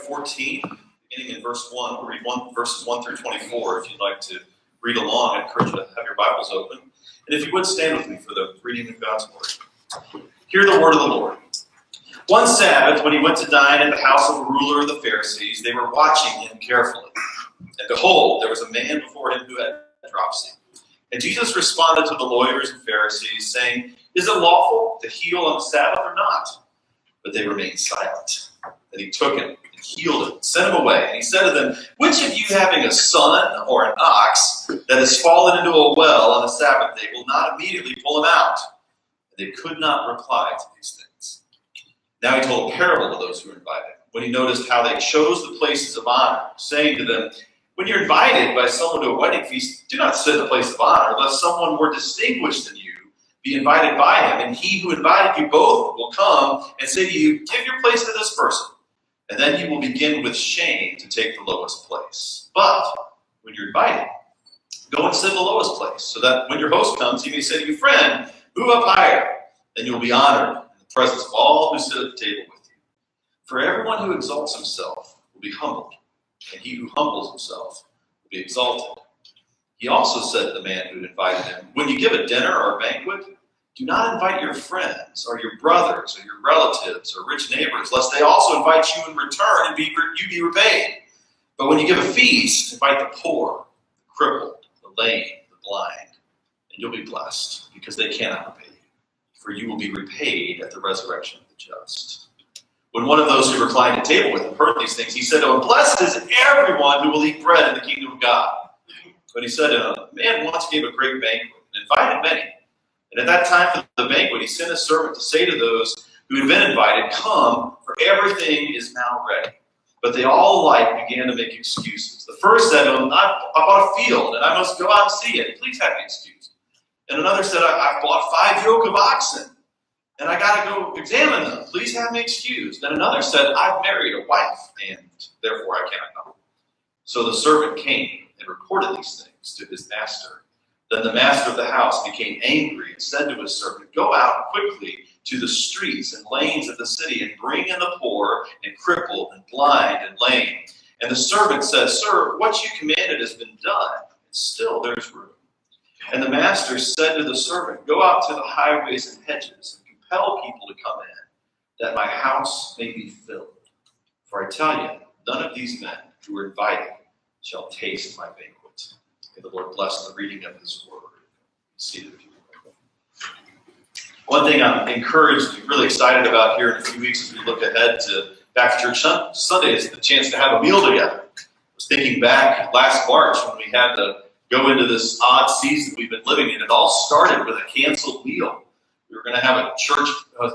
14, beginning in verse 1. We'll read verses 1 through 24 if you'd like to read along. I encourage you to have your Bibles open. And if you would, stand with me for the reading of God's Word. Hear the word of the Lord. One Sabbath, when he went to dine at the house of a ruler of the Pharisees, they were watching him carefully. And behold, there was a man before him who had dropsy. And Jesus responded to the lawyers and Pharisees, saying, "Is it lawful to heal on the Sabbath or not?" But they remained silent. And he took him and healed him, and sent him away. And he said to them, "Which of you, having a son or an ox that has fallen into a well on the Sabbath day, will not immediately pull him out?" And they could not reply to these things. Now he told a parable to those who were invited, when he noticed how they chose the places of honor, saying to them, "When you're invited by someone to a wedding feast, do not sit in the place of honor, lest someone more distinguished than you be invited by him, and he who invited you both will come and say to you, 'Give your place to this person.' And then you will begin with shame to take the lowest place. But when you're invited, go and sit in the lowest place, so that when your host comes, he may say to you, 'Friend, move up higher.' Then you'll be honored in the presence of all who sit at the table with you. For everyone who exalts himself will be humbled, and he who humbles himself will be exalted." He also said to the man who had invited him, "When you give a dinner or a banquet, do not invite your friends or your brothers or your relatives or rich neighbors, lest they also invite you in return and you be repaid. But when you give a feast, invite the poor, the crippled, the lame, the blind, and you'll be blessed, because they cannot repay you, for you will be repaid at the resurrection of the just." When one of those who reclined at table with him heard these things, he said to him, "Blessed is everyone who will eat bread in the kingdom of God." But he said to him, "A man once gave a great banquet and invited many. And at that time for the banquet, he sent his servant to say to those who had been invited, 'Come, for everything is now ready.' But they all alike began to make excuses. The first said to him, 'I bought a field, and I must go out and see it. Please have me excused.' And another said, I bought 5 yoke of oxen, and I got to go examine them. Please have me excused." And another said, "I've married a wife, and therefore I cannot come." So the servant came and reported these things to his master. Then the master of the house became angry and said to his servant, "Go out quickly to the streets and lanes of the city and bring in the poor and crippled and blind and lame." And the servant said, "Sir, what you commanded has been done, and still there's room." And the master said to the servant, "Go out to the highways and hedges and compel people to come in, that my house may be filled. For I tell you, none of these men who were invited shall taste my banquet." May the Lord bless the reading of his word. Seated if you will. One thing I'm encouraged and really excited about here in a few weeks as we look ahead to Back to Church Sunday is the chance to have a meal together. I was thinking back last March when we had to go into this odd season we've been living in. It all started with a canceled meal. We were going to have a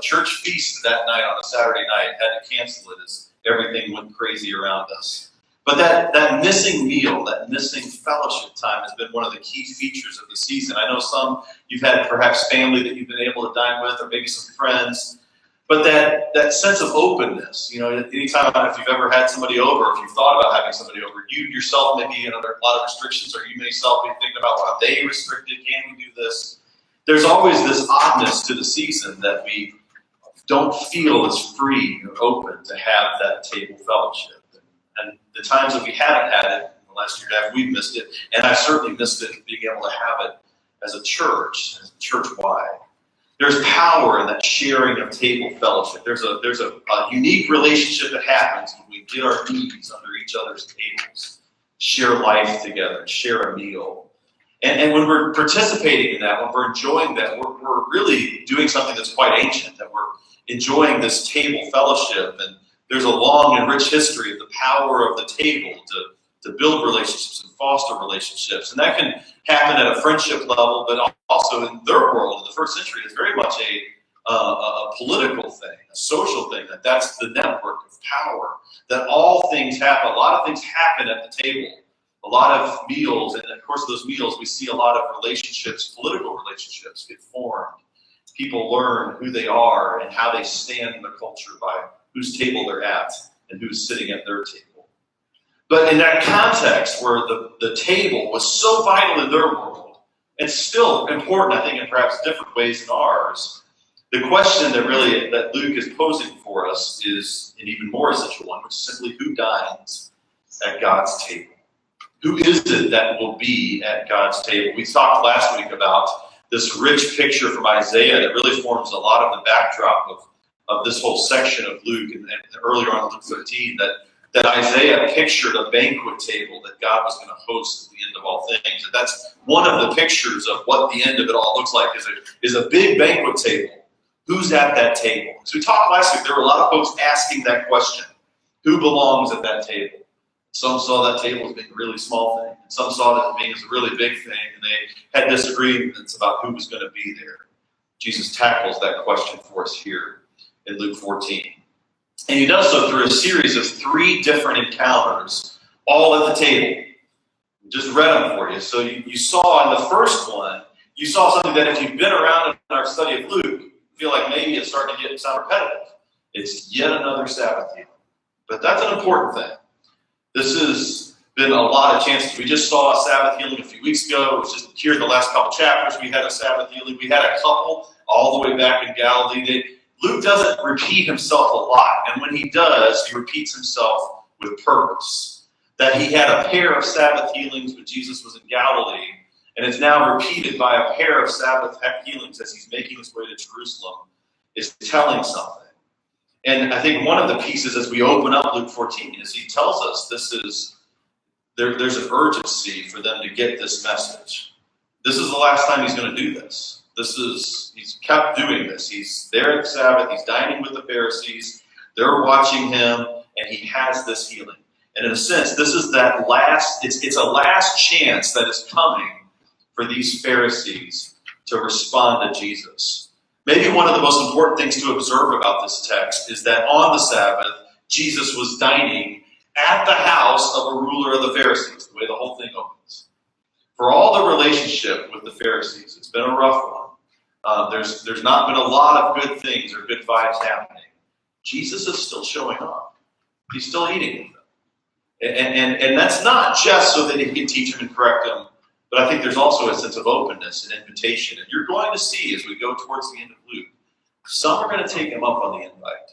church feast that night on a Saturday night. Had to cancel it as everything went crazy around us. But that missing meal, that missing fellowship time has been one of the key features of the season. I know some, you've had perhaps family that you've been able to dine with, or maybe some friends. But that sense of openness, anytime if you've ever had somebody over, if you've thought about having somebody over, you yourself may be under a lot of restrictions, or you may yourself be thinking about, well, are they restricted? Can we do this? There's always this oddness to the season that we don't feel as free or open to have that table fellowship. And the times that we haven't had it, in the last year and a half, we've missed it. And I've certainly missed it, being able to have it as a church-wide. There's power in that sharing of table fellowship. There's a unique relationship that happens when we get our knees under each other's tables, share life together, share a meal. And when we're participating in that, when we're enjoying that, we're really doing something that's quite ancient, that we're enjoying this table fellowship. And there's a long and rich history of the power of the table to build relationships and foster relationships. And that can happen at a friendship level, but also in their world, in the first century, it's very much a political thing, a social thing, that's the network of power, that all things happen. A lot of things happen at the table. A lot of meals, and of course those meals, we see a lot of relationships, political relationships get formed. People learn who they are and how they stand in the culture by whose table they're at and who's sitting at their table. But in that context where the table was so vital in their world, and still important, I think, in perhaps different ways in ours, The question that Luke is posing for us is an even more essential one, which is simply who dines at God's table? Who is it that will be at God's table? We talked last week about this rich picture from Isaiah that really forms a lot of the backdrop of this whole section of Luke, and earlier on in Luke 13, that Isaiah pictured a banquet table that God was going to host at the end of all things. And that's one of the pictures of what the end of it all looks like, is a big banquet table. Who's at that table? As we talked last week, there were a lot of folks asking that question. Who belongs at that table? Some saw that table as being a really small thing, and some saw it as being a really big thing, and they had disagreements about who was going to be there. Jesus tackles that question for us here in Luke 14. And he does so through a series of 3 different encounters, all at the table. Just read them for you. So you saw in the first one, you saw something that if you've been around in our study of Luke, you feel like maybe it's starting to sound repetitive. It's yet another Sabbath healing. But that's an important thing. This has been a lot of chances. We just saw a Sabbath healing a few weeks ago. It was just here in the last couple chapters. We had a Sabbath healing. We had a couple all the way back in Galilee. Luke doesn't repeat himself a lot. And when he does, he repeats himself with purpose. That he had a pair of Sabbath healings when Jesus was in Galilee, and it's now repeated by a pair of Sabbath healings as he's making his way to Jerusalem, is telling something. And I think one of the pieces as we open up Luke 14 is he tells us there's an urgency for them to get this message. This is the last time he's going to do this. He's kept doing this. He's there at the Sabbath. He's dining with the Pharisees. They're watching him, and he has this healing. And in a sense, this is that it's a last chance that is coming for these Pharisees to respond to Jesus. Maybe one of the most important things to observe about this text is that on the Sabbath, Jesus was dining at the house of a ruler of the Pharisees, the way the whole thing opens. For all the relationship with the Pharisees, it's been a rough one. There's not been a lot of good things or good vibes happening. Jesus is still showing up. He's still eating with them. And that's not just so that he can teach them and correct them, but I think there's also a sense of openness and invitation. And you're going to see as we go towards the end of Luke, some are going to take him up on the invite.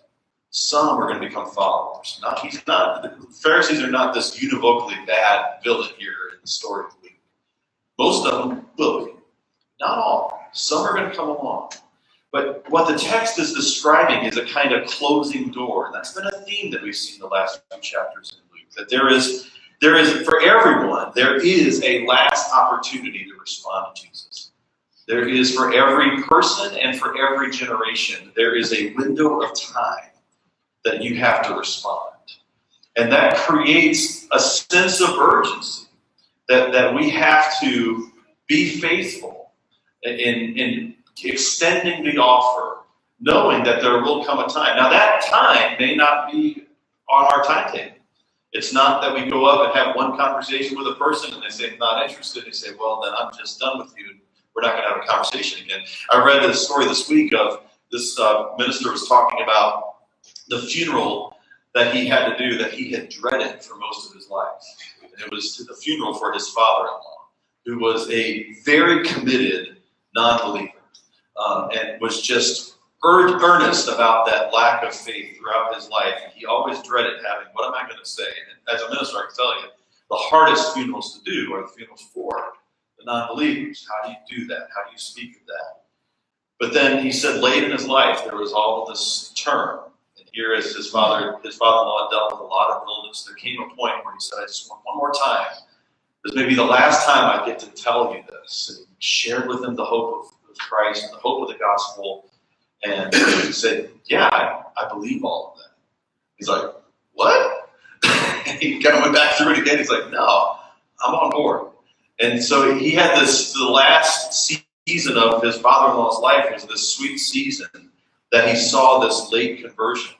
Some are going to become followers. The Pharisees are not this univocally bad villain here in the story of Luke. Most of them will be. Not all. Some are going to come along. But what the text is describing is a kind of closing door. And that's been a theme that we've seen the last few chapters in Luke. That there is for everyone, there is a last opportunity to respond to Jesus. There is for every person and for every generation, there is a window of time that you have to respond. And that creates a sense of urgency that we have to be faithful in extending the offer, knowing that there will come a time. Now that time may not be on our timetable. It's not that we go up and have one conversation with a person and they say, not interested. They say, well, then I'm just done with you. We're not going to have a conversation again. I read a story this week of this minister was talking about the funeral that he had to do that he had dreaded for most of his life. And it was the funeral for his father-in-law, who was a very committed non-believer and was just earnest about that lack of faith throughout his life. And he always dreaded having, what am I going to say? And as a minister, I can tell you, the hardest funerals to do are the funerals for the non-believers. How do you do that? How do you speak of that? But then he said late in his life, there was all this turn. And here as his father-in-law dealt with a lot of illness, there came a point where he said, I just want one more time. This may be the last time I get to tell you this. And he shared with them the hope of Christ and the hope of the gospel. And he said, yeah, I believe all of that. He's like, what? And he kind of went back through it again. He's like, no, I'm on board. And so he had the last season of his father-in-law's life was this sweet season that he saw this late conversion.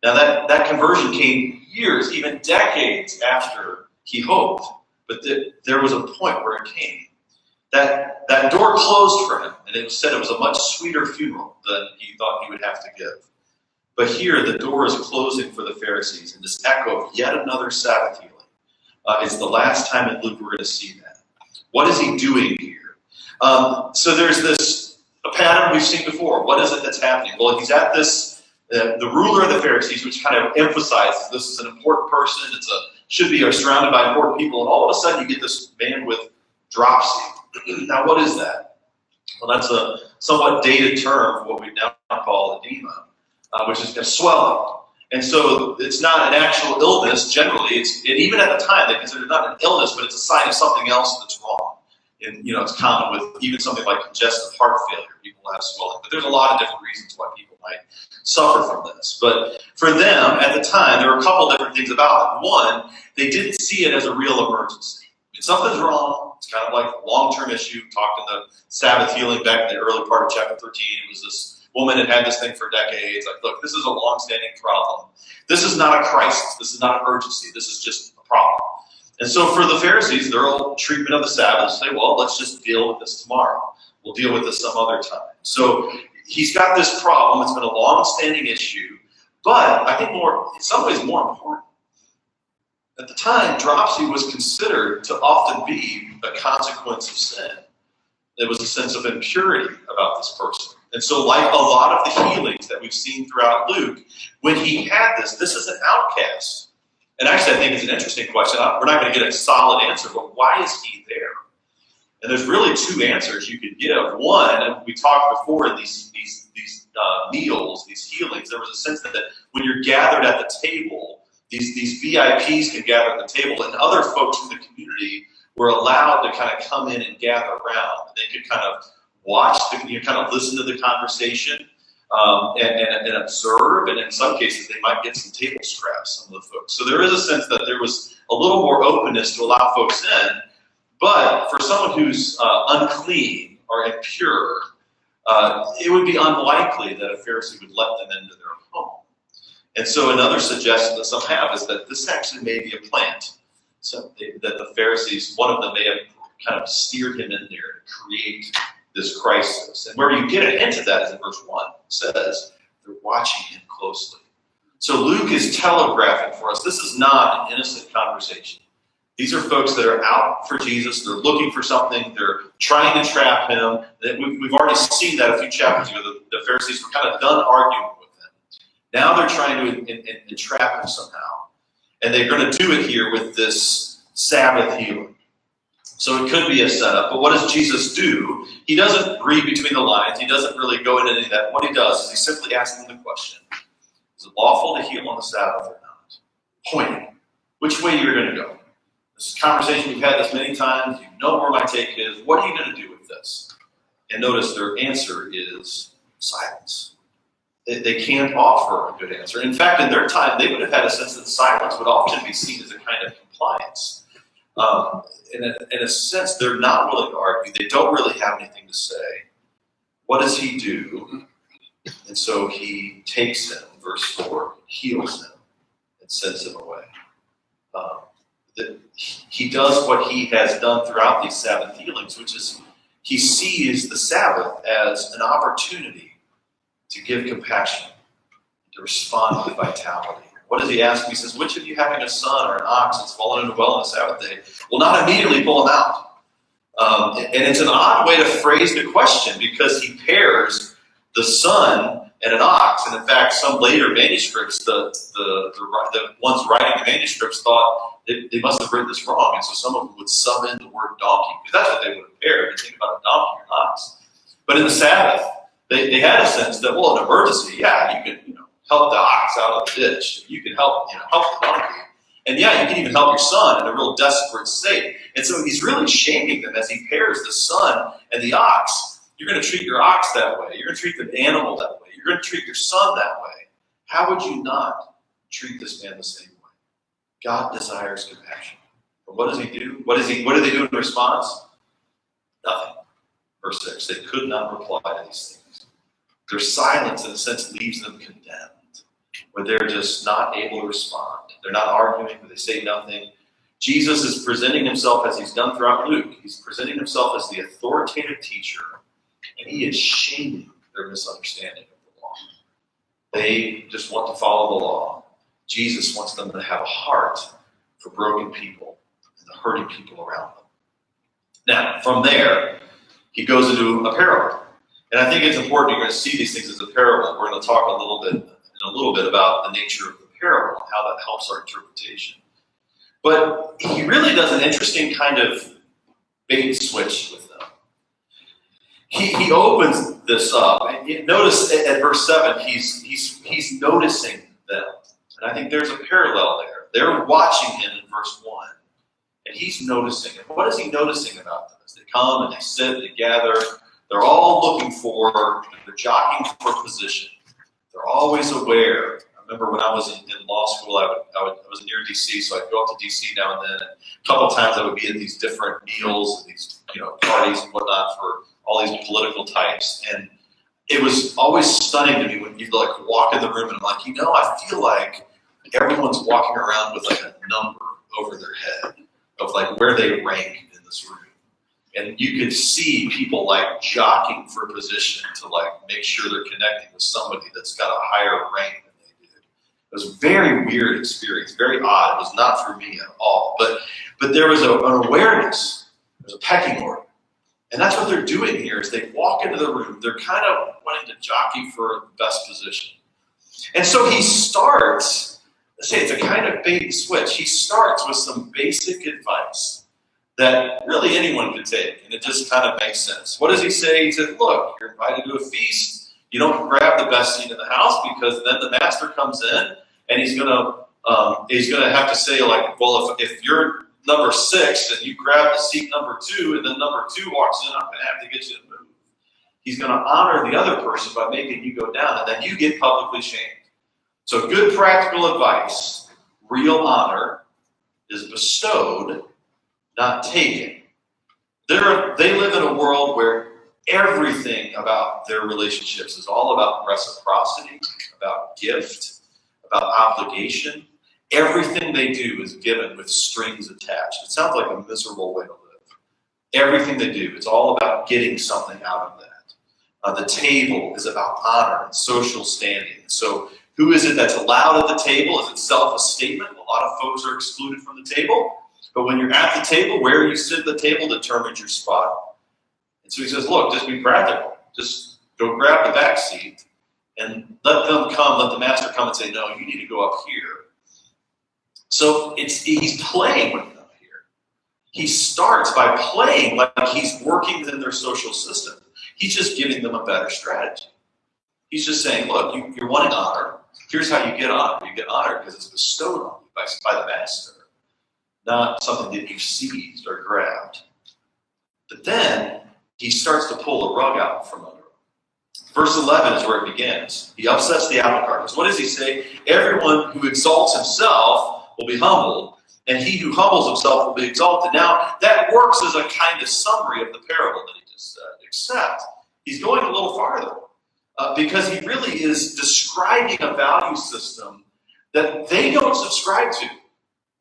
Now that conversion came years, even decades after he hoped. But there was a point where it came. That door closed for him, and it said it was a much sweeter funeral than he thought he would have to give. But here, the door is closing for the Pharisees, and this echo of yet another Sabbath healing. It's the last time in Luke we're going to see that. What is he doing here? So there's this A pattern we've seen before. What is it that's happening? Well, he's at this, the ruler of the Pharisees, which kind of emphasizes this is an important person. Should be surrounded by important people. And all of a sudden you get this man with dropsy. Now, what is that? Well, that's a somewhat dated term for what we now call edema, which is a swelling. And so it's not an actual illness. Generally, and even at the time, they consider it not an illness, but it's a sign of something else that's wrong. And, it's common with even something like congestive heart failure. People have swelling. But there's a lot of different reasons why people might suffer from this. But for them, at the time, there were a couple different things about it. One, they didn't see it as a real emergency. If something's wrong, it's kind of like a long-term issue. Talked in the Sabbath healing back in the early part of chapter 13. It was this woman that had this thing for decades. Like, look, this is a long-standing problem. This is not a crisis. This is not an urgency. This is just a problem. And so for the Pharisees, their old treatment of the Sabbath, say, well, let's just deal with this tomorrow. We'll deal with this some other time. So he's got this problem. It's been a long-standing issue. But I think in some ways more important. At the time, dropsy was considered to often be a consequence of sin. There was a sense of impurity about this person. And so like a lot of the healings that we've seen throughout Luke, when he had this is an outcast. And actually, I think it's an interesting question. We're not going to get a solid answer, but why is he there? And there's really two answers you could give. One, and we talked before in these meals, these healings, there was a sense that when you're gathered at the table, these VIPs can gather at the table, and other folks in the community were allowed to kind of come in and gather around. They could kind of watch, kind of listen to the conversation. And observe, and in some cases they might get some table scraps, some of the folks. So there is a sense that there was a little more openness to allow folks in, but for someone who's unclean or impure, it would be unlikely that a Pharisee would let them into their home. And so another suggestion that some have is that this actually may be a plant. So that the Pharisees, one of them may have kind of steered him in there to create this crisis. And where you get a hint of that is in verse 1. It says, they're watching him closely. So Luke is telegraphing for us, this is not an innocent conversation. These are folks that are out for Jesus. They're looking for something. They're trying to trap him. We've already seen that a few chapters ago. The Pharisees were kind of done arguing with him. Now they're trying to entrap him somehow. And they're going to do it here with this Sabbath healing. So it could be a setup, but what does Jesus do? He doesn't read between the lines. He doesn't really go into any of that. What he does is he simply asks them the question, is it lawful to heal on the Sabbath or not? Pointing. Which way you're going to go? This is a conversation we've had this many times. You know where my take is. What are you going to do with this? And notice their answer is silence. They can't offer a good answer. In fact, in their time, they would have had a sense that silence would often be seen as a kind of compliance. In a sense, they're not willing to argue. They don't really have anything to say. What does he do? And so he takes him, verse 4, heals him, and sends him away. He does what he has done throughout these Sabbath healings, which is he sees the Sabbath as an opportunity to give compassion, to respond with vitality. What does he ask? He says, which of you having a son or an ox that's fallen into a well on the Sabbath day will not immediately pull him out? And it's an odd way to phrase the question because he pairs the son and an ox. And in fact, some later manuscripts, the ones writing the manuscripts thought they must have written this wrong. And so some of them would sub in the word donkey because that's what they would have paired. They think about a donkey or an ox. But in the Sabbath, they had a sense that, well, in an emergency, yeah, you can, help the ox out of the ditch. You can help the donkey. And yeah, you can even help your son in a real desperate state. And so he's really shaming them as he pairs the son and the ox. You're going to treat your ox that way. You're going to treat the animal that way. You're going to treat your son that way. How would you not treat this man the same way? God desires compassion. But what does he do? What do they do in response? Nothing. Verse 6, they could not reply to these things. Their silence, in a sense, leaves them condemned, where they're just not able to respond. They're not arguing, but they say nothing. Jesus is presenting himself as he's done throughout Luke. He's presenting himself as the authoritative teacher, and he is shaming their misunderstanding of the law. They just want to follow the law. Jesus wants them to have a heart for broken people and the hurting people around them. Now, from there, he goes into a parable. And I think it's important you're going to see these things as a parable. We're going to talk a little bit about the nature of the parable and how that helps our interpretation. But he really does an interesting kind of bait and switch with them. He opens this up, and notice at verse 7, he's noticing them. And I think there's a parallel there. They're watching him in verse 1, and he's noticing it. What is he noticing about them? As they come and they sit, they gather, they're all they're jockeying for position. They're always aware. I remember when I was in law school, I was near D.C., so I'd go up to D.C. now and then. And a couple of times I would be at these different meals and these parties and whatnot for all these political types. And it was always stunning to me when you'd walk in the room and I'm like, I feel like everyone's walking around with a number over their head of where they rank in this room. And you could see people jockeying for position to make sure they're connecting with somebody that's got a higher rank than they did. It was a very weird experience, very odd. It was not for me at all. But there was an awareness. There's a pecking order. And that's what they're doing here is they walk into the room. They're kind of wanting to jockey for the best position. And so he starts, let's say it's a kind of bait and switch. He starts with some basic advice that really anyone could take, and it just kind of makes sense. What does he say? He says, look, you're invited to a feast. You don't grab the best seat in the house because then the master comes in and he's gonna have to say well, if you're number 6 and you grab the seat number 2 and then number 2 walks in, I'm gonna have to get you to move. He's gonna honor the other person by making you go down, and then you get publicly shamed. So good practical advice, real honor is bestowed, not taken. They live in a world where everything about their relationships is all about reciprocity, about gift, about obligation. Everything they do is given with strings attached. It sounds like a miserable way to live. Everything they do, it's all about getting something out of that. The table is about honor and social standing. So who is it that's allowed at the table? Is itself a statement? A lot of folks are excluded from the table. But when you're at the table, where you sit at the table determines your spot. And so he says, look, just be practical. Just go grab the back seat and let the master come and say, no, you need to go up here. So he's playing with them here. He starts by playing like he's working within their social system. He's just giving them a better strategy. He's just saying, look, you're wanting honor. Here's how you get honor. You get honor because it's bestowed on you by the master, not something that you seized or grabbed. But then he starts to pull the rug out from under him. Verse 11 is where it begins. He upsets the apple cart. What does he say? Everyone who exalts himself will be humbled, and he who humbles himself will be exalted. Now, that works as a kind of summary of the parable that he just said, except he's going a little farther because he really is describing a value system that they don't subscribe to.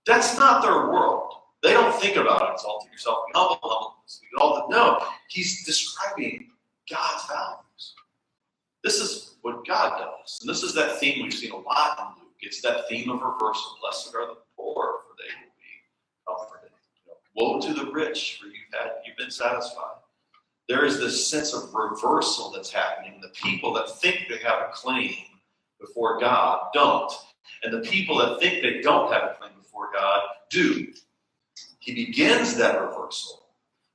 That's not their world. They don't think about exalting yourself, be humble, exalted. No, he's describing God's values. This is what God does. And this is that theme we've seen a lot in Luke. It's that theme of reversal. Blessed are the poor, for they will be comforted. Woe to the rich, for you've been satisfied. There is this sense of reversal that's happening. The people that think they have a claim before God don't. And the people that think they don't have a claim before God do. He begins that reversal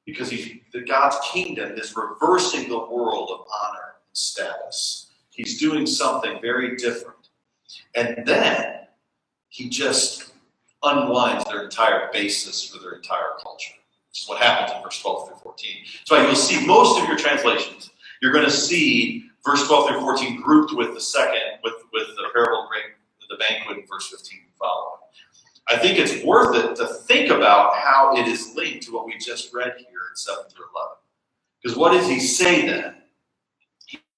because God's kingdom is reversing the world of honor and status. He's doing something very different. And then he just unwinds their entire basis for their entire culture. This is what happens in verse 12 through 14. So you'll see most of your translations, you're going to see verse 12 through 14 grouped with the second, with the parable of the banquet in verse 15 and following. I think it's worth it to think about how it is linked to what we just read here in 7 through 11. Because what does he say then?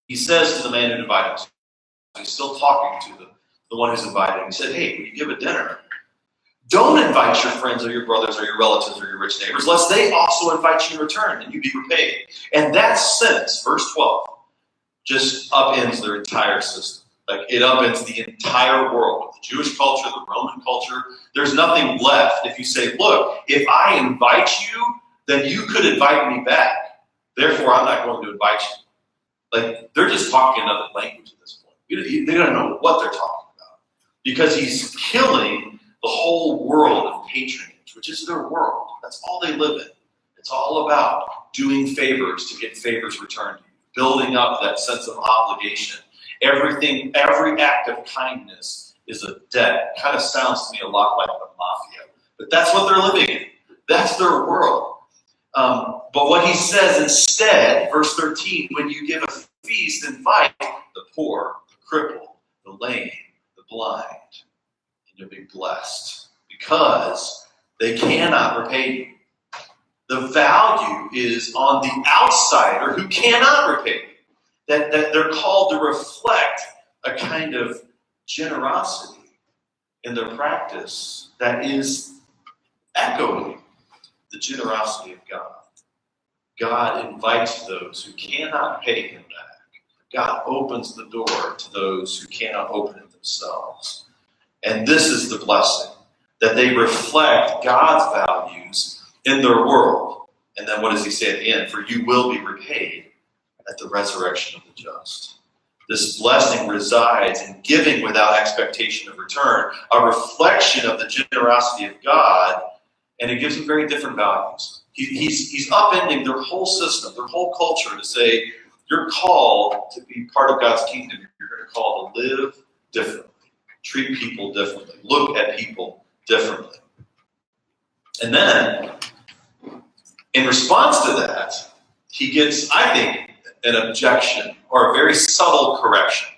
He says to the man who invited him, he's still talking to the one who's invited him. He said, hey, when you give a dinner, don't invite your friends or your brothers or your relatives or your rich neighbors, lest they also invite you in return and you be repaid. And that sentence, verse 12, just upends their entire system. Like it upends the entire world. The Jewish culture, the Roman culture, there's nothing left if you say, look, if I invite you, then you could invite me back. Therefore, I'm not going to invite you. Like, they're just talking another language at this point. They don't know what they're talking about. Because he's killing the whole world of patronage, which is their world. That's all they live in. It's all about doing favors to get favors returned to you, building up that sense of obligation. Every act of kindness is a debt. It kind of sounds to me a lot like the mafia. But that's what they're living in. That's their world. But what he says instead, verse 13, when you give a feast, invite the poor, the crippled, the lame, the blind, and you'll be blessed because they cannot repay you. The value is on the outsider who cannot repay you. That they're called to reflect a kind of generosity in their practice that is echoing the generosity of God. God invites those who cannot pay him back. God opens the door to those who cannot open it themselves. And this is the blessing, that they reflect God's values in their world. And then what does he say at the end? For you will be repaid at the resurrection of the just. This blessing resides in giving without expectation of return, a reflection of the generosity of God, and it gives them very different values. He's upending their whole system, their whole culture to say, you're called to be part of God's kingdom. You're going to call to live differently, treat people differently, look at people differently. And then, in response to that, he gets, I think, an objection or a very subtle correction.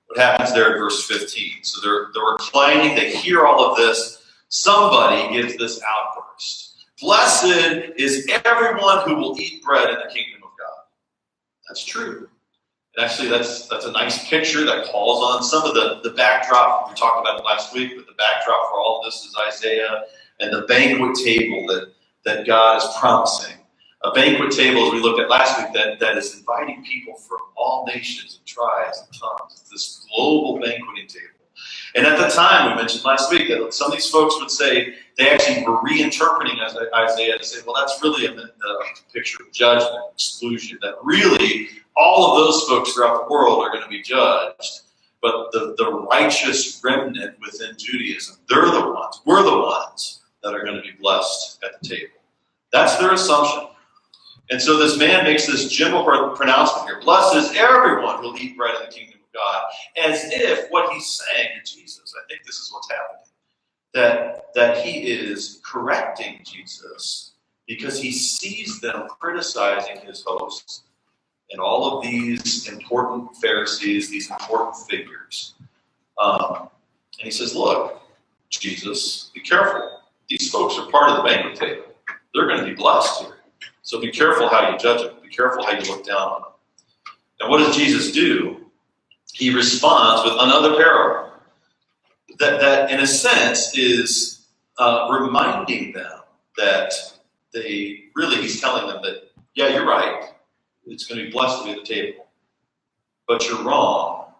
What happens there in verse 15? So they're reclining, they hear all of this. Somebody gives this outburst. Blessed is everyone who will eat bread in the kingdom of God. That's true. And actually, that's a nice picture that calls on some of the backdrop. We talked about it last week, but the backdrop for all of this is Isaiah and the banquet table that God is promising. A banquet table, as we looked at last week, that is inviting people from all nations and tribes and tongues. It's this global banqueting table. And at the time, we mentioned last week that some of these folks would say they actually were reinterpreting Isaiah to say, well, that's really a picture of judgment, exclusion, that really all of those folks throughout the world are going to be judged. But the righteous remnant within Judaism, we're the ones that are going to be blessed at the table. That's their assumption. And so this man makes this general pronouncement here. Blessed is everyone who will eat bread in the kingdom of God. As if what he's saying to Jesus, I think this is what's happening, that he is correcting Jesus because he sees them criticizing his hosts and all of these important Pharisees, these important figures. And he says, look, Jesus, be careful. These folks are part of the banquet table. They're going to be blessed here. So be careful how you judge them. Be careful how you look down on them. And what does Jesus do? He responds with another parable that in a sense, is reminding them that he's telling them that, yeah, you're right. It's going to be blessed to be at the table. But you're wrong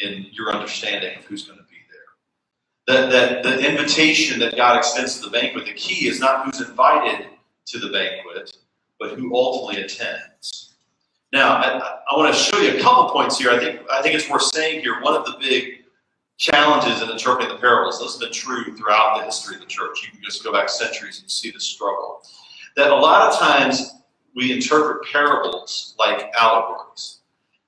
in your understanding of who's going to be there. That the invitation that God extends to the banquet, the key is not who's invited to the banquet, but who ultimately attends. Now, I want to show you a couple points here. I think it's worth saying here, one of the big challenges in interpreting the parables, this has been true throughout the history of the church. You can just go back centuries and see the struggle. That a lot of times we interpret parables like allegories.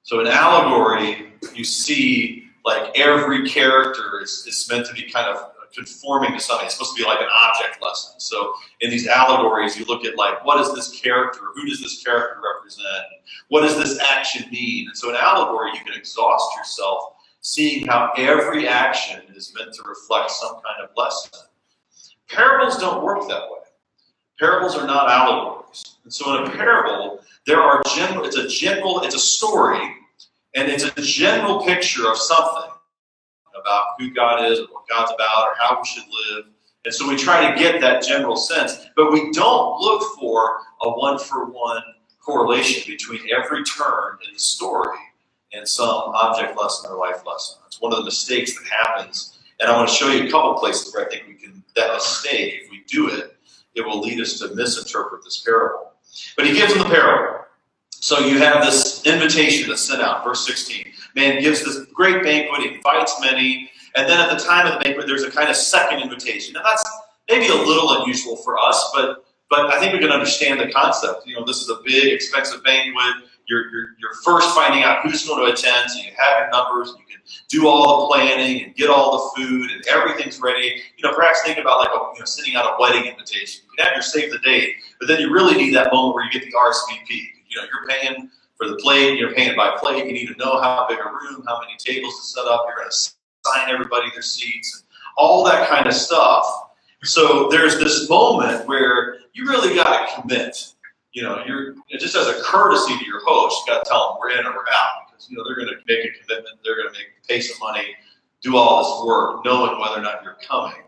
So in allegory, you see like every character is meant to be kind of conforming to something. It's supposed to be like an object lesson. So in these allegories, you look at like, what is this character? Who does this character represent? What does this action mean? And so in allegory, you can exhaust yourself seeing how every action is meant to reflect some kind of lesson. Parables don't work that way. Parables are not allegories. And so in a parable, it's a story, and it's a general picture of something about who God is, or what God's about, or how we should live. And so we try to get that general sense, but we don't look for a one-for-one correlation between every turn in the story and some object lesson or life lesson. It's one of the mistakes that happens, and I want to show you a couple places where I think that mistake, if we do it, it will lead us to misinterpret this parable. But he gives them the parable. So you have this invitation that's sent out, verse 16. Man gives this great banquet, he invites many, and then at the time of the banquet, there's a kind of second invitation. And that's maybe a little unusual for us, but I think we can understand the concept. This is a big, expensive banquet. You're first finding out who's going to attend, so you have your numbers, and you can do all the planning and get all the food, and everything's ready. Perhaps think about like sending out a wedding invitation. You can have your save the date, but then you really need that moment where you get the RSVP. You're paying for the plate, you're paying by plate. You need to know how big a room, how many tables to set up. You're going to assign everybody their seats, and all that kind of stuff. So there's this moment where you really got to commit. You're just as a courtesy to your host, you got to tell them we're in or we're out, because they're going to make a commitment. They're going to pay some money, do all this work, knowing whether or not you're coming.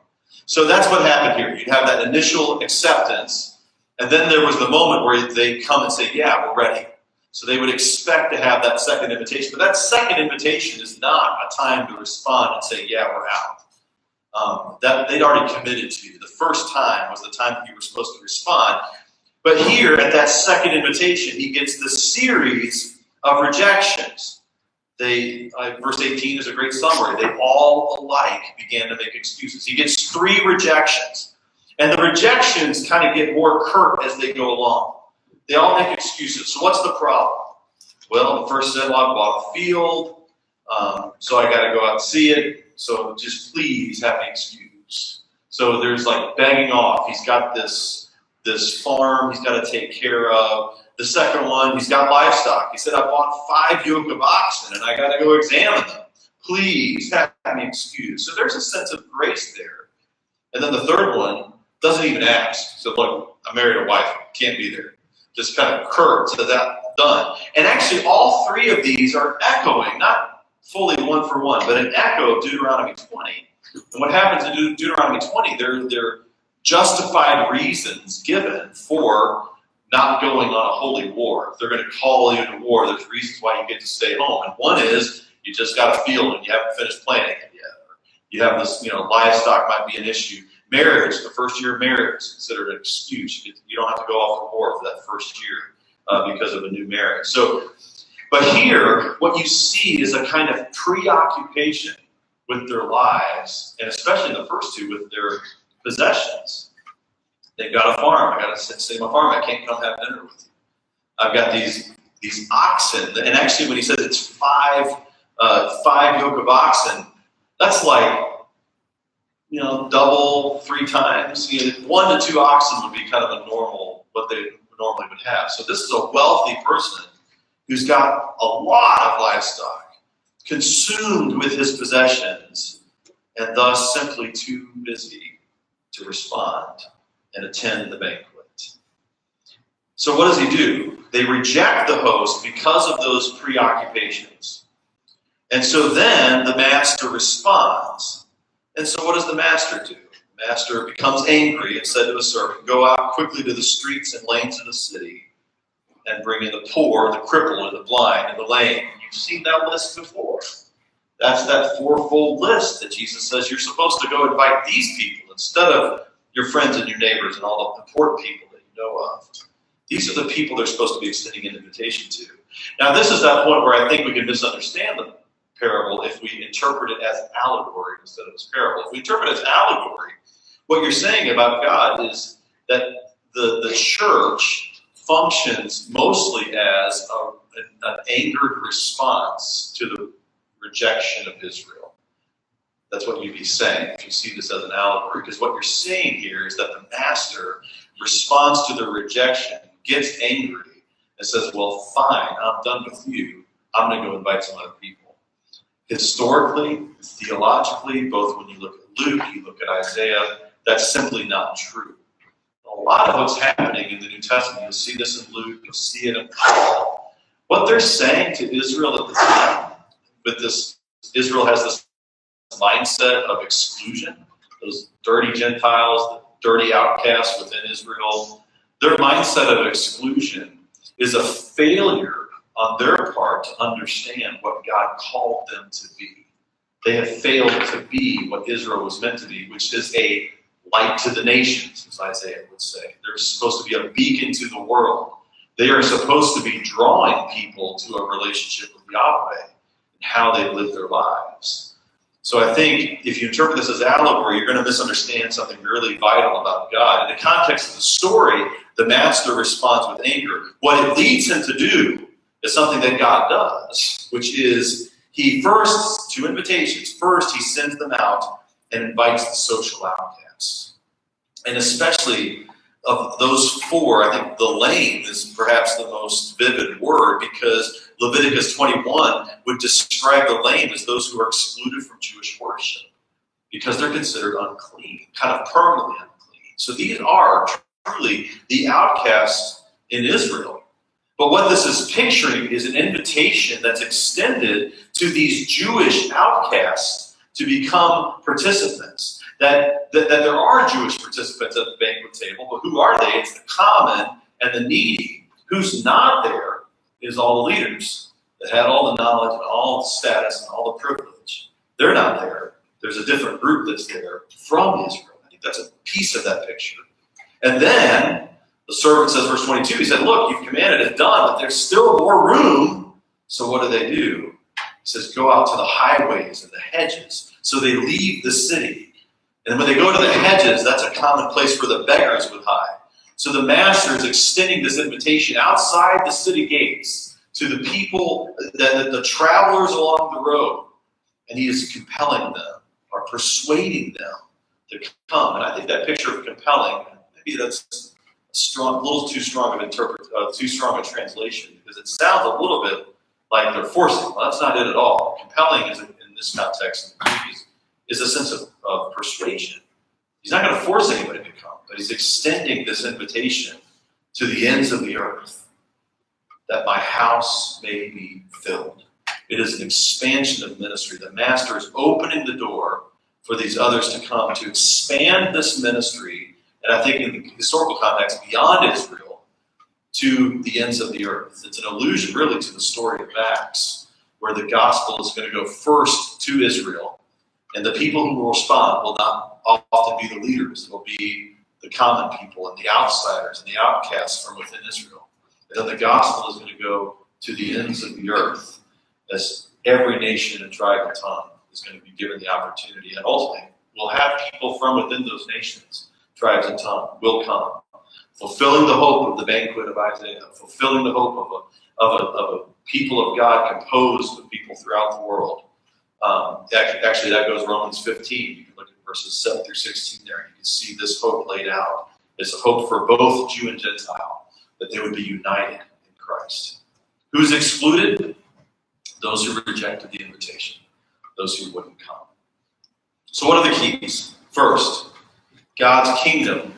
So that's what happened here. You'd have that initial acceptance, and then there was the moment where they come and say, "Yeah, we're ready." So they would expect to have that second invitation, but that second invitation is not a time to respond and say, "Yeah, we're out." That they'd already committed to you. The first time was the time that you were supposed to respond. But here, at that second invitation, he gets this series of rejections. Verse 18 is a great summary. They all alike began to make excuses. He gets 3 rejections. And the rejections kind of get more curt as they go along. They all make excuses. So what's the problem? Well, the first said, well, I bought a field, so I got to go out and see it. So just please have an excuse. So there's like begging off. He's got this farm he's got to take care of. The second one, he's got livestock. He said, I bought 5 yoke of oxen and I got to go examine them. Please have an excuse. So there's a sense of grace there. And then the third one doesn't even ask. So look, I married a wife, can't be there. Just kind of curt, so that done. And actually all 3 of these are echoing, not fully one for one, but an echo of Deuteronomy 20. And what happens in Deuteronomy 20, they're justified reasons given for not going on a holy war. If they're going to call you to war, there's reasons why you get to stay home. And one is you just got a field and you haven't finished planting it yet. Or you have this, livestock might be an issue. Marriage, the first year of marriage is considered an excuse. You don't have to go off to war for that first year because of a new marriage. So, but here, what you see is a kind of preoccupation with their lives, and especially in the first 2 with their possessions. They've got a farm. I got to stay in my farm. I can't come have dinner with you. I've got these oxen, and actually, when he says it's 5 yoke of oxen, that's like double, 3 times. 1 to 2 oxen would be kind of a normal what they normally would have. So this is a wealthy person who's got a lot of livestock, consumed with his possessions, and thus simply too busy to respond and attend the banquet. So what does he do? They reject the host because of those preoccupations. And so then the master responds. And so what does the master do? The master becomes angry and said to his servant, go out quickly to the streets and lanes of the city and bring in the poor, the crippled, and the blind, and the lame. You've seen that list before. That's that 4-fold list that Jesus says you're supposed to go invite these people instead of your friends and your neighbors and all the important people that you know of. These are the people they're supposed to be extending an invitation to. Now, this is that point where I think we can misunderstand the parable if we interpret it as allegory instead of as parable. If we interpret it as allegory, what you're saying about God is that the church functions mostly as an angered response to the rejection of Israel. That's what you'd be saying if you see this as an allegory, because what you're saying here is that the master responds to the rejection, gets angry, and says, well, fine, I'm done with you. I'm going to go invite some other people. Historically, theologically, both when you look at Luke, you look at Isaiah, that's simply not true. A lot of what's happening in the New Testament, you'll see this in Luke, you'll see it in Paul. What they're saying to Israel at the time, with this, Israel has this mindset of exclusion, those dirty Gentiles, the dirty outcasts within Israel. Their mindset of exclusion is a failure on their part to understand what God called them to be. They have failed to be what Israel was meant to be, which is a light to the nations, as Isaiah would say. They're supposed to be a beacon to the world. They are supposed to be drawing people to a relationship with Yahweh and how they live their lives. So I think if you interpret this as allegory, you're going to misunderstand something really vital about God. In the context of the story, the master responds with anger. What it leads him to do is something that God does, which is he first, two invitations. First, he sends them out and invites the social outcasts. And especially of those four, I think the lame is perhaps the most vivid word, because Leviticus 21 would describe the lame as those who are excluded from Jewish worship because they're considered unclean, kind of permanently unclean. So these are truly the outcasts in Israel. But what this is picturing is an invitation that's extended to these Jewish outcasts to become participants. That there are Jewish participants at the banquet table, but who are they? It's the common and the needy. Who's not there is all the leaders that had all the knowledge and all the status and all the privilege. They're not there. There's a different group that's there from Israel. I think that's a piece of that picture. And then the servant says, verse 22, he said, look, you've commanded it done, but there's still more room. So what do? He says, go out to the highways and the hedges. So they leave the city. And when they go to the hedges, that's a common place where the beggars would hide. So the master is extending this invitation outside the city gates to the people, the travelers along the road. And he is compelling them or persuading them to come. And I think that picture of compelling, maybe that's a little too strong a translation, because it sounds a little bit like they're forcing. Well, that's not it at all. Compelling is in this context is a sense of persuasion. He's not going to force anybody to come, but he's extending this invitation to the ends of the earth, that my house may be filled. It is an expansion of ministry. The master is opening the door for these others to come to expand this ministry, and I think in the historical context, beyond Israel, to the ends of the earth. It's an allusion really to the story of Acts, where the gospel is going to go first to Israel, and the people who will respond will not often be the leaders. It will be the common people and the outsiders and the outcasts from within Israel. And then the gospel is going to go to the ends of the earth, as every nation and tribe and tongue is going to be given the opportunity. And ultimately, we'll have people from within those nations, tribes and tongue, will come, fulfilling the hope of the banquet of Isaiah, fulfilling the hope of a people of God composed of people throughout the world. Actually, that goes Romans 15. You can look at verses 7 through 16 there, and you can see this hope laid out. It's a hope for both Jew and Gentile, that they would be united in Christ. Who's excluded? Those who rejected the invitation, those who wouldn't come. So what are the keys? First, God's kingdom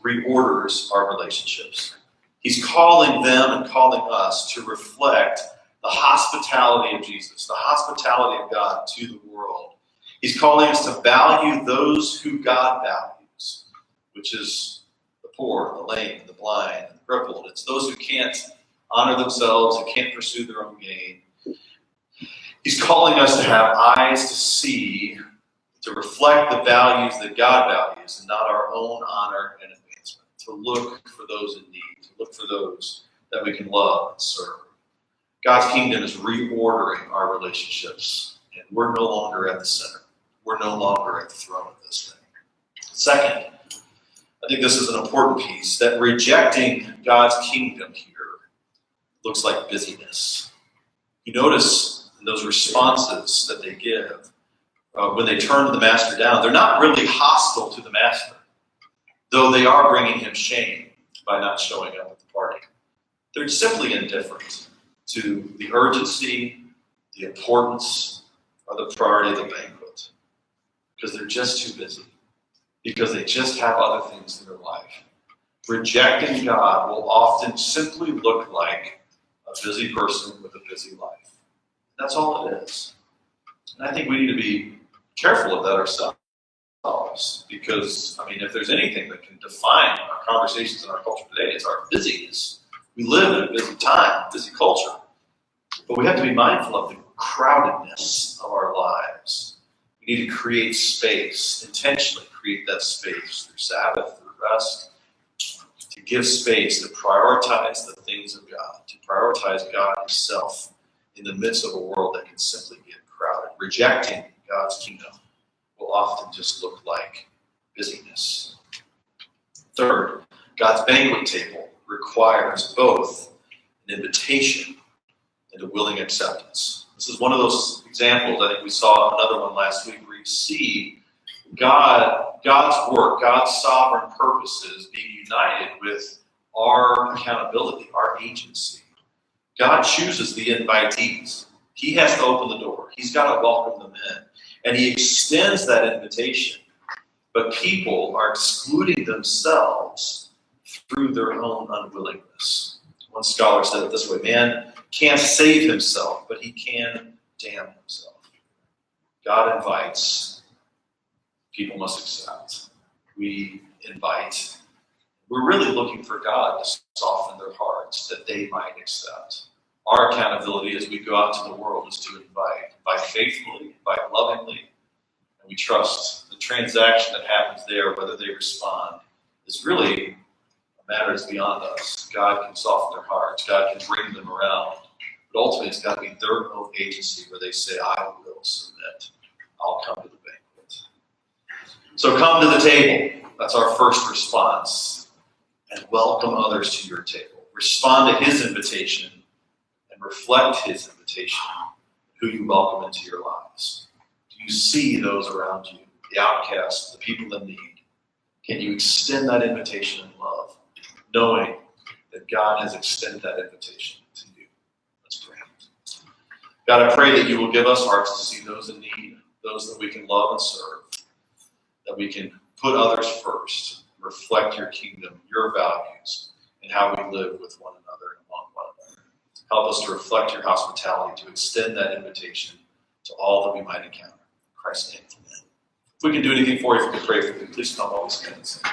reorders our relationships. He's calling them and calling us to reflect the hospitality of Jesus, the hospitality of God to the world. He's calling us to value those who God values, which is the poor, the lame, the blind, and the crippled. It's those who can't honor themselves, who can't pursue their own gain. He's calling us to have eyes to see, to reflect the values that God values and not our own honor and advancement, to look for those in need, to look for those that we can love and serve. God's kingdom is reordering our relationships, and we're no longer at the center. We're no longer at the throne of this thing. Second, I think this is an important piece, that rejecting God's kingdom here looks like busyness. You notice in those responses that they give, when they turn the master down, they're not really hostile to the master, though they are bringing him shame by not showing up at the party. They're simply indifferent to the urgency, the importance, or the priority of the banquet, because they're just too busy, because they just have other things in their life. Rejecting God will often simply look like a busy person with a busy life. That's all it is. And I think we need to be careful of that ourselves, because, if there's anything that can define our conversations in our culture today, it's our busyness. We live in a busy time, busy culture, but we have to be mindful of the crowdedness of our lives. We need to create space, intentionally create that space through Sabbath, through rest, to give space to prioritize the things of God, to prioritize God himself in the midst of a world that can simply get crowded. Rejecting God's kingdom will often just look like busyness. Third, God's banquet table requires both an invitation and a willing acceptance. This is one of those examples, I think we saw another one last week, where you see God's work, God's sovereign purposes being united with our accountability, our agency. God chooses the invitees. He has to open the door. He's got to welcome them in. And he extends that invitation. But people are excluding themselves through their own unwillingness. One scholar said it this way: man can't save himself, but he can damn himself. God invites. People must accept. We invite. We're really looking for God to soften their hearts that they might accept. Our accountability as we go out to the world is to invite faithfully, invite lovingly, and we trust the transaction that happens there, whether they respond, is really a matter that's beyond us. God can soften their hearts. God can bring them around. But ultimately, it's got to be their own agency where they say, I will submit. I'll come to the banquet. So come to the table. That's our first response. And welcome others to your table. Respond to his invitation and reflect his invitation, who you welcome into your lives. Do you see those around you, the outcasts, the people in need? Can you extend that invitation in love, knowing that God has extended that invitation to you? Let's pray. God, I pray that you will give us hearts to see those in need, those that we can love and serve, that we can put others first, reflect your kingdom, your values, and how we live with one another and among one another. Help us to reflect your hospitality, to extend that invitation to all that we might encounter. In Christ's name, amen. If we can do anything for you, if we can pray for you, please come while we stand and sing.